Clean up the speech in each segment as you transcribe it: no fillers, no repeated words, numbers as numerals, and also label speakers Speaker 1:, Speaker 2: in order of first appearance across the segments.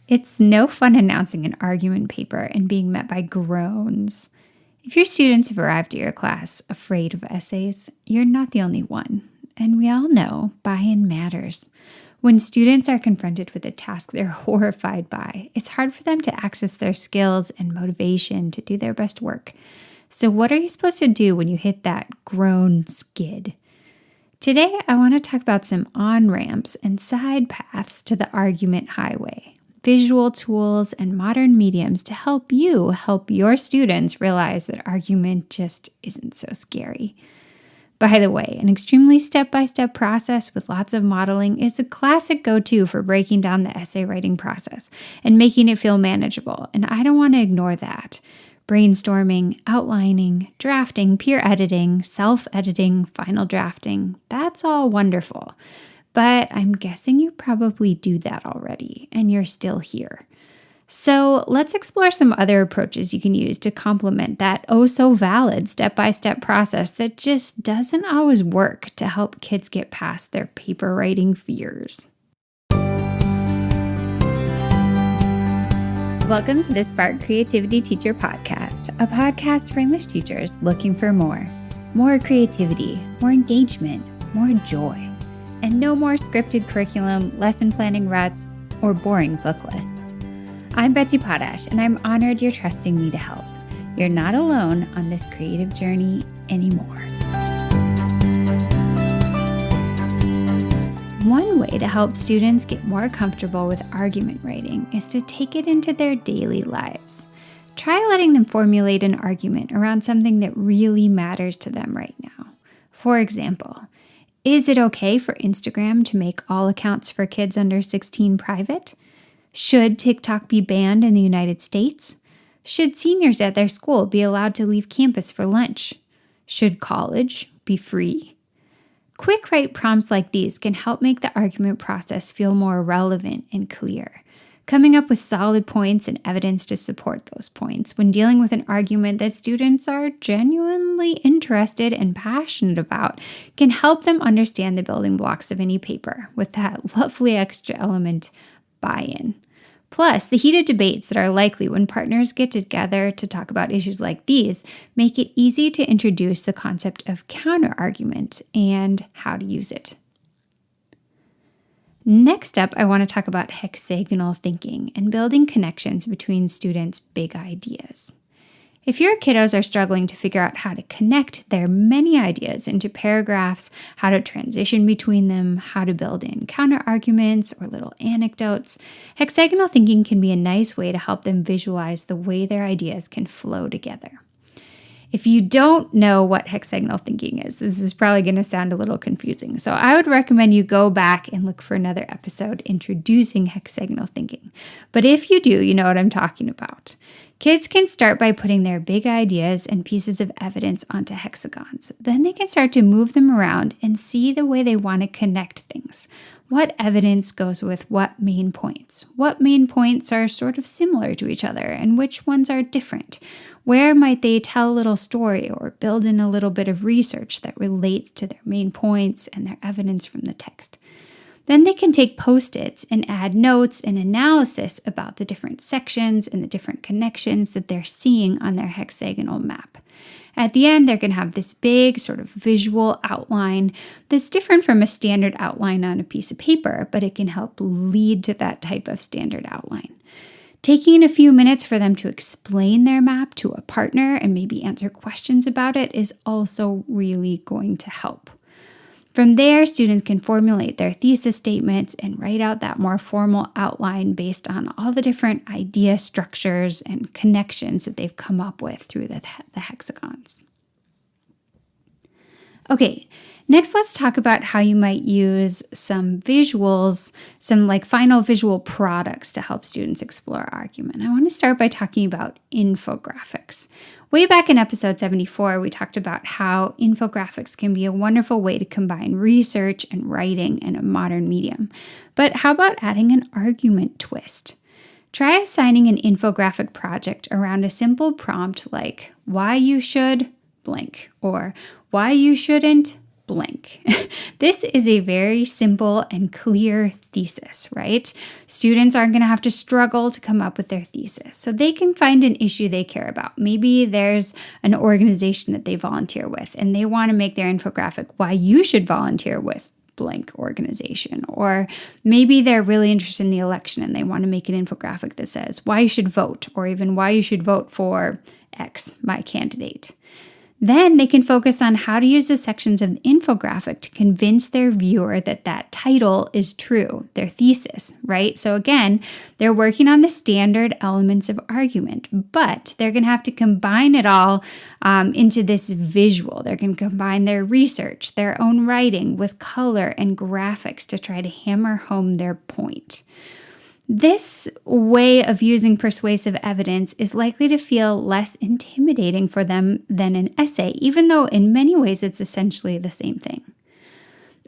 Speaker 1: It's no fun announcing an argument paper and being met by groans. If your students have arrived at your class afraid of essays, you're not the only one. And we all know buy-in matters. When students are confronted with a task they're horrified by, it's hard for them to access their skills and motivation to do their best work. So what are you supposed to do when you hit that groan skid? Today, I want to talk about some on-ramps and side paths to the argument highway. Visual tools and modern mediums to help you help your students realize that argument just isn't so scary. By the way, an extremely step-by-step process with lots of modeling is a classic go-to for breaking down the essay writing process and making it feel manageable, and I don't want to ignore that. Brainstorming, outlining, drafting, peer editing, self-editing, final drafting, that's all wonderful. But I'm guessing you probably do that already, and you're still here. So let's explore some other approaches you can use to complement that oh-so-valid step-by-step process that just doesn't always work to help kids get past their paper writing fears. Welcome to the Spark Creativity Teacher Podcast, a podcast for English teachers looking for more. More creativity, more engagement, more joy. And no more scripted curriculum, lesson planning ruts, or boring book lists. I'm Betsy Potash, and I'm honored you're trusting me to help. You're not alone on this creative journey anymore. One way to help students get more comfortable with argument writing is to take it into their daily lives. Try letting them formulate an argument around something that really matters to them right now. For example, is it okay for Instagram to make all accounts for kids under 16 private? Should TikTok be banned in the United States? Should seniors at their school be allowed to leave campus for lunch? Should college be free? Quick write prompts like these can help make the argument process feel more relevant and clear. Coming up with solid points and evidence to support those points when dealing with an argument that students are genuinely interested and passionate about can help them understand the building blocks of any paper with that lovely extra element, buy-in. Plus, the heated debates that are likely when partners get together to talk about issues like these make it easy to introduce the concept of counter-argument and how to use it. Next up, I want to talk about hexagonal thinking and building connections between students' big ideas. If your kiddos are struggling to figure out how to connect their many ideas into paragraphs, how to transition between them, how to build in counter-arguments or little anecdotes, hexagonal thinking can be a nice way to help them visualize the way their ideas can flow together. If you don't know what hexagonal thinking is, this is probably going to sound a little confusing. So I would recommend you go back and look for another episode introducing hexagonal thinking. But if you do, you know what I'm talking about. Kids can start by putting their big ideas and pieces of evidence onto hexagons. Then they can start to move them around and see the way they want to connect things. What evidence goes with what main points? What main points are sort of similar to each other and which ones are different? Where might they tell a little story or build in a little bit of research that relates to their main points and their evidence from the text? Then they can take Post-its and add notes and analysis about the different sections and the different connections that they're seeing on their hexagonal map. At the end, they're going to have this big sort of visual outline that's different from a standard outline on a piece of paper, but it can help lead to that type of standard outline. Taking a few minutes for them to explain their map to a partner and maybe answer questions about it is also really going to help. From there, students can formulate their thesis statements and write out that more formal outline based on all the different idea structures and connections that they've come up with through the hexagons. Okay, next let's talk about how you might use some visuals, some like final visual products to help students explore argument. I want to start by talking about infographics. Way back in episode 74, we talked about how infographics can be a wonderful way to combine research and writing in a modern medium. But how about adding an argument twist? Try assigning an infographic project around a simple prompt like why you should blank or why you shouldn't blank. This is a very simple and clear thesis, right? Students aren't going to have to struggle to come up with their thesis. So they can find an issue they care about. Maybe there's an organization that they volunteer with and they want to make their infographic why you should volunteer with blank organization. Or maybe they're really interested in the election and they want to make an infographic that says why you should vote, or even why you should vote for X, my candidate. Then they can focus on how to use the sections of the infographic to convince their viewer that that title is true, their thesis, right? So again, they're working on the standard elements of argument, but they're going to have to combine it all into this visual. They're going to combine their research, their own writing with color and graphics to try to hammer home their point. This way of using persuasive evidence is likely to feel less intimidating for them than an essay, even though in many ways it's essentially the same thing.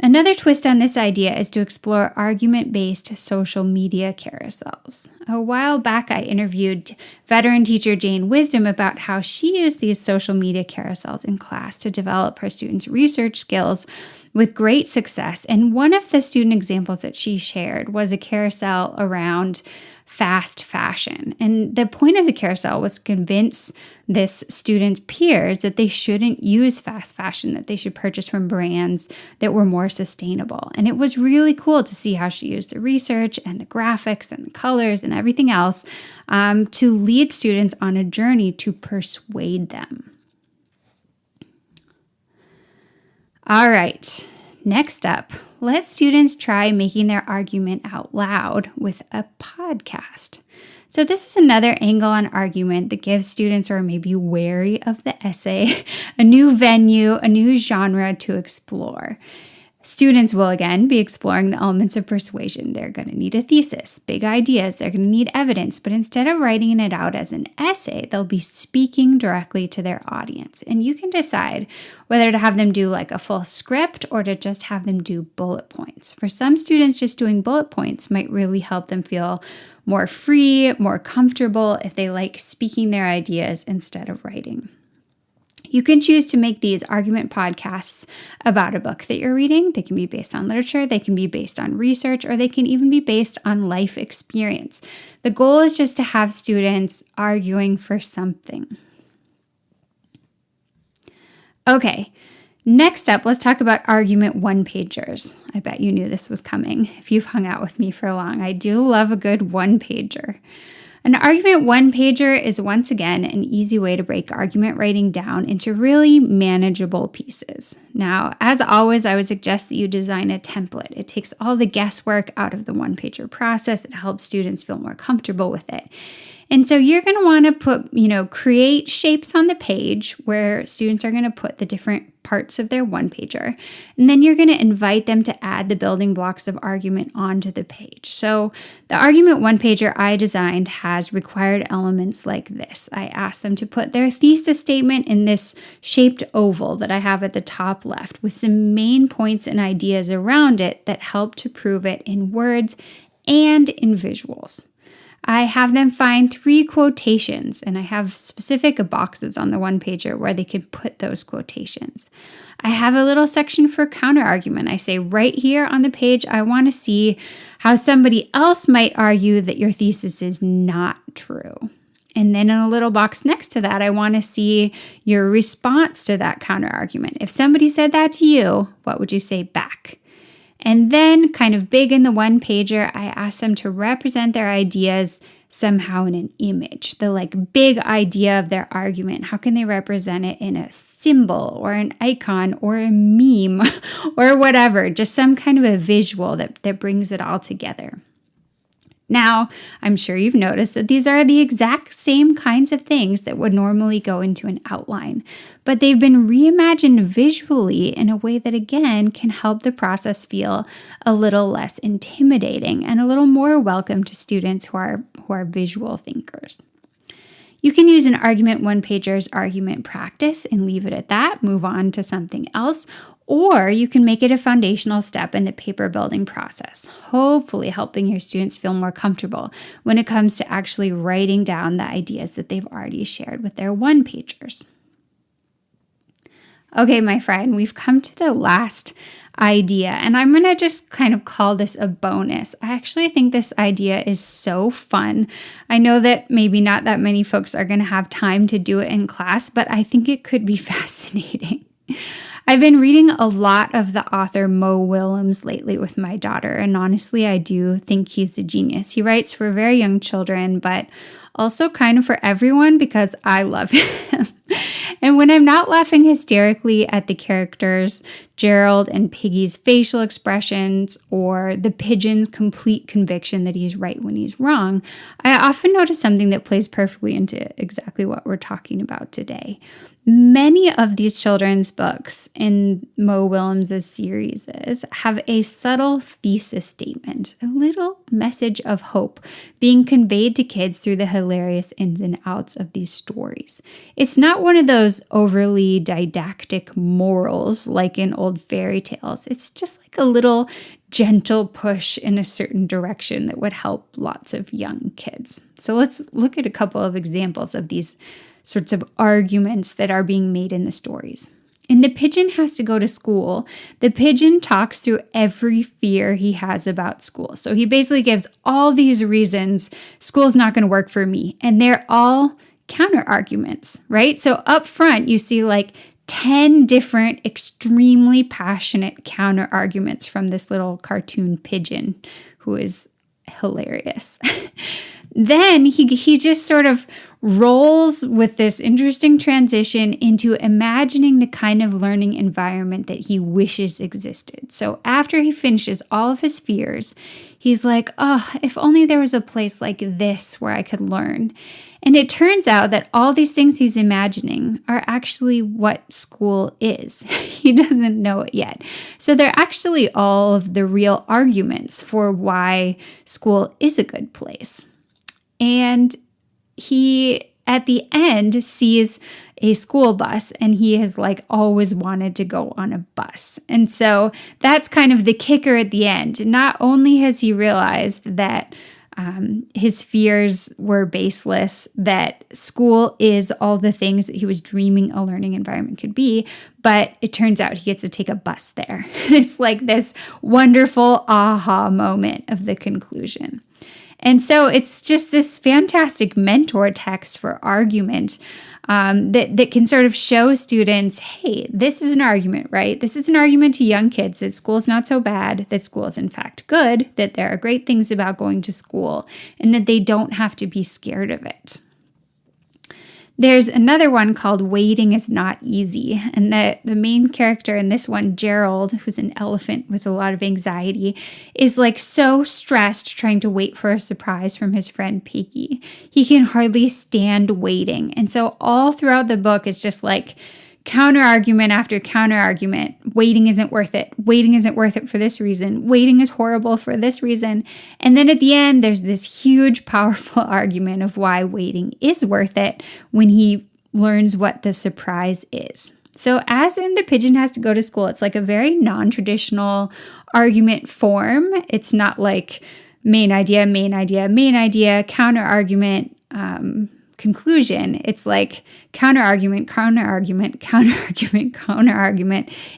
Speaker 1: Another twist on this idea is to explore argument-based social media carousels. A while back, I interviewed veteran teacher Jane Wisdom about how she used these social media carousels in class to develop her students' research skills with great success. And one of the student examples that she shared was a carousel around fast fashion. And the point of the carousel was to convince this student's peers that they shouldn't use fast fashion, that they should purchase from brands that were more sustainable. And it was really cool to see how she used the research and the graphics and the colors and everything else to lead students on a journey to persuade them. All right, next up, let students try making their argument out loud with a podcast. So this is another angle on argument that gives students who are maybe wary of the essay a new venue, a new genre to explore. Students will again be exploring the elements of persuasion. They're going to need a thesis, big ideas, they're going to need evidence, but instead of writing it out as an essay, they'll be speaking directly to their audience. And you can decide whether to have them do like a full script or to just have them do bullet points. For some students, just doing bullet points might really help them feel more free, more comfortable if they like speaking their ideas instead of writing. You can choose to make these argument podcasts about a book that you're reading. They can be based on literature, they can be based on research, or they can even be based on life experience. The goal is just to have students arguing for something. Okay, next up, let's talk about argument one-pagers. I bet you knew this was coming if you've hung out with me for long. I do love a good one-pager. An argument one-pager is once again an easy way to break argument writing down into really manageable pieces. Now, as always, I would suggest that you design a template. It takes all the guesswork out of the one-pager process. It helps students feel more comfortable with it. And so you're going to want to create shapes on the page where students are going to put the different parts of their one-pager. And then you're going to invite them to add the building blocks of argument onto the page. So the argument one-pager I designed has required elements like this. I asked them to put their thesis statement in this shaped oval that I have at the top left with some main points and ideas around it that help to prove it in words and in visuals. I have them find 3 quotations, and I have specific boxes on the one-pager where they can put those quotations. I have a little section for counter-argument. I say right here on the page, I want to see how somebody else might argue that your thesis is not true. And then in a little box next to that, I want to see your response to that counter-argument. If somebody said that to you, what would you say back? And then, kind of big in the one-pager, I ask them to represent their ideas somehow in an image, the big idea of their argument. How can they represent it in a symbol or an icon or a meme or whatever, just some kind of a visual that brings it all together. Now, I'm sure you've noticed that these are the exact same kinds of things that would normally go into an outline, but they've been reimagined visually in a way that, again, can help the process feel a little less intimidating and a little more welcome to students who are visual thinkers. You can use an argument one-pager's argument practice and leave it at that, move on to something else, or you can make it a foundational step in the paper building process, hopefully helping your students feel more comfortable when it comes to actually writing down the ideas that they've already shared with their one-pagers. Okay, my friend, we've come to the last idea, and I'm going to just kind of call this a bonus. I actually think this idea is so fun. I know that maybe not that many folks are going to have time to do it in class, but I think it could be fascinating. I've been reading a lot of the author Mo Willems lately with my daughter, and honestly, I do think he's a genius. He writes for very young children, but also kind of for everyone because I love him. And when I'm not laughing hysterically at the characters, Gerald and Piggy's facial expressions, or the pigeon's complete conviction that he's right when he's wrong, I often notice something that plays perfectly into exactly what we're talking about today. Many of these children's books in Mo Willems' series have a subtle thesis statement, a little message of hope being conveyed to kids through the hilarious ins and outs of these stories. It's not one of those overly didactic morals like in old fairy tales. It's just like a little gentle push in a certain direction that would help lots of young kids. So let's look at a couple of examples of these sorts of arguments that are being made in the stories. In The Pigeon Has to Go to School, the pigeon talks through every fear he has about school. So he basically gives all these reasons school's not going to work for me, and they're all counter arguments, right? So up front, you see like 10 different extremely passionate counter arguments from this little cartoon pigeon who is hilarious. Then he just sort of rolls with this interesting transition into imagining the kind of learning environment that he wishes existed. So after he finishes all of his fears, he's like, oh, if only there was a place like this where I could learn. And it turns out that all these things he's imagining are actually what school is. He doesn't know it yet. So they're actually all of the real arguments for why school is a good place. And he, at the end, sees a school bus, and he has like always wanted to go on a bus. And so that's kind of the kicker at the end. Not only has he realized that his fears were baseless, that school is all the things that he was dreaming a learning environment could be, but it turns out he gets to take a bus there. It's like this wonderful aha moment of the conclusion. And so it's just this fantastic mentor text for argument that can sort of show students, hey, this is an argument, right? This is an argument to young kids that school is not so bad, that school is in fact good, that there are great things about going to school, and that they don't have to be scared of it. There's another one called Waiting is Not Easy. And the main character in this one, Gerald, who's an elephant with a lot of anxiety, is like so stressed trying to wait for a surprise from his friend Piggy. He can hardly stand waiting. And so all throughout the book, it's just like counter argument after counter argument. Waiting isn't worth it. Waiting isn't worth it for this reason. Waiting is horrible for this reason. And then at the end, there's this huge, powerful argument of why waiting is worth it when he learns what the surprise is. So as in The Pigeon Has to Go to School, it's like a very non-traditional argument form. It's not like main idea, counter argument, conclusion. It's like counter argument,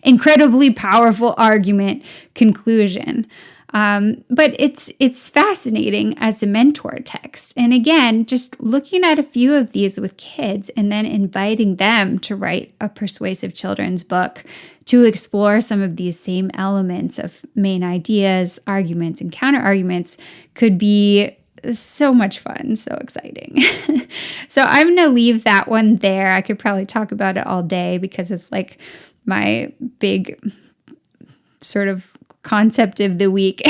Speaker 1: incredibly powerful argument, conclusion. But it's fascinating as a mentor text. And again, just looking at a few of these with kids and then inviting them to write a persuasive children's book to explore some of these same elements of main ideas, arguments, and counter arguments could be so much fun, so exciting. So I'm going to leave that one there. I could probably talk about it all day because it's like my big sort of concept of the week.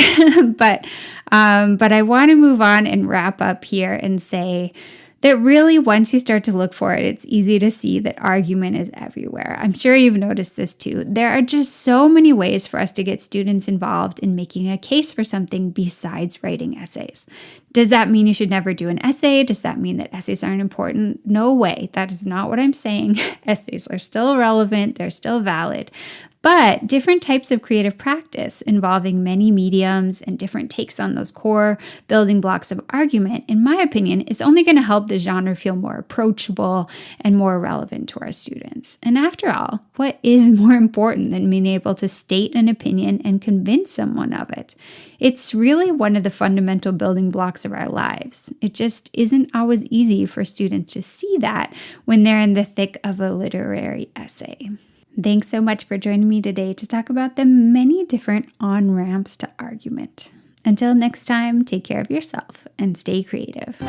Speaker 1: But I want to move on and wrap up here and say that really once you start to look for it, it's easy to see that argument is everywhere. I'm sure you've noticed this too. There are just so many ways for us to get students involved in making a case for something besides writing essays. Does that mean you should never do an essay? Does that mean that essays aren't important? No way. That is not what I'm saying. Essays are still relevant. They're still valid. But different types of creative practice involving many mediums and different takes on those core building blocks of argument, in my opinion, is only going to help the genre feel more approachable and more relevant to our students. And after all, what is more important than being able to state an opinion and convince someone of it? It's really one of the fundamental building blocks of our lives. It just isn't always easy for students to see that when they're in the thick of a literary essay. Thanks so much for joining me today to talk about the many different on-ramps to argument. Until next time, take care of yourself and stay creative.